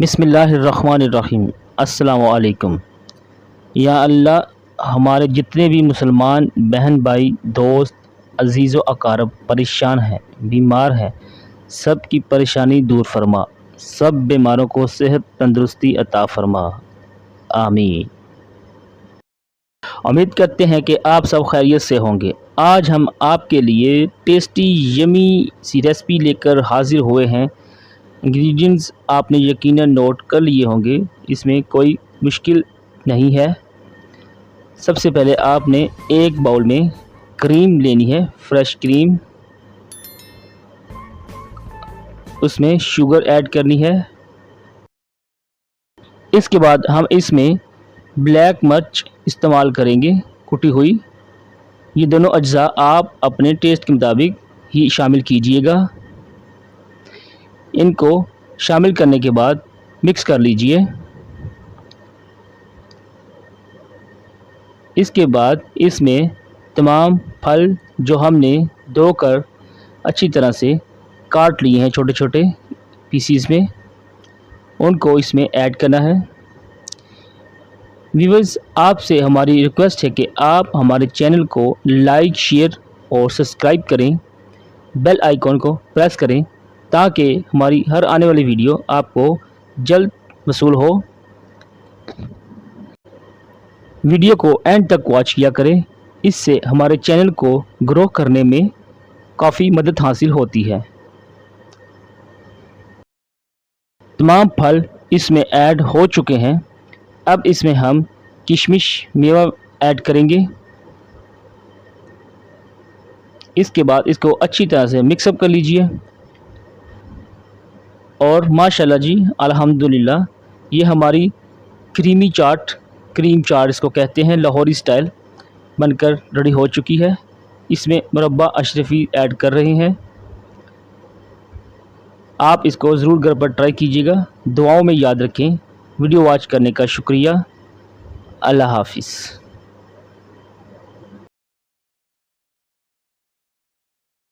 بسم اللہ الرحمن الرحیم۔ السلام علیکم۔ یا اللہ، ہمارے جتنے بھی مسلمان بہن بھائی دوست عزیز و اقارب پریشان ہیں، بیمار ہیں، سب کی پریشانی دور فرما، سب بیماروں کو صحت تندرستی عطا فرما، آمین۔ امید کرتے ہیں کہ آپ سب خیریت سے ہوں گے۔ آج ہم آپ کے لیے ٹیسٹی یمی سی ریسپی لے کر حاضر ہوئے ہیں۔ انگریڈینٹس آپ نے یقیناً نوٹ کر لیے ہوں گے، اس میں کوئی مشکل نہیں ہے۔ سب سے پہلے آپ نے ایک باؤل میں کریم لینی ہے، فریش کریم، اس میں شوگر ایڈ کرنی ہے۔ اس کے بعد ہم اس میں بلیک مرچ استعمال کریں گے، کٹی ہوئی۔ یہ دونوں اجزاء آپ اپنے ٹیسٹ کے مطابق ہی شامل کیجئے گا۔ ان کو شامل کرنے کے بعد مکس کر لیجئے۔ اس کے بعد اس میں تمام پھل جو ہم نے دھو کر اچھی طرح سے کاٹ لیے ہیں چھوٹے چھوٹے پیسز میں، ان کو اس میں ایڈ کرنا ہے۔ ویورز، آپ سے ہماری ریکویسٹ ہے کہ آپ ہمارے چینل کو لائک، شیئر اور سبسکرائب کریں، بیل آئیکن کو پریس کریں تاکہ ہماری ہر آنے والی ویڈیو آپ کو جلد وصول ہو۔ ویڈیو کو اینڈ تک واچ کیا کریں، اس سے ہمارے چینل کو گرو کرنے میں کافی مدد حاصل ہوتی ہے۔ تمام پھل اس میں ایڈ ہو چکے ہیں۔ اب اس میں ہم کشمش میوہ ایڈ کریں گے۔ اس کے بعد اس کو اچھی طرح سے مکس اپ کر لیجئے۔ اور ماشاءاللہ جی، الحمدللہ، یہ ہماری کریم چاٹ اس کو کہتے ہیں، لاہوری سٹائل بن کر ریڈی ہو چکی ہے۔ اس میں مربع اشرفی ایڈ کر رہے ہیں۔ آپ اس کو ضرور گھر پر ٹرائی کیجیے گا۔ دعاؤں میں یاد رکھیں۔ ویڈیو واچ کرنے کا شکریہ۔ اللہ حافظ۔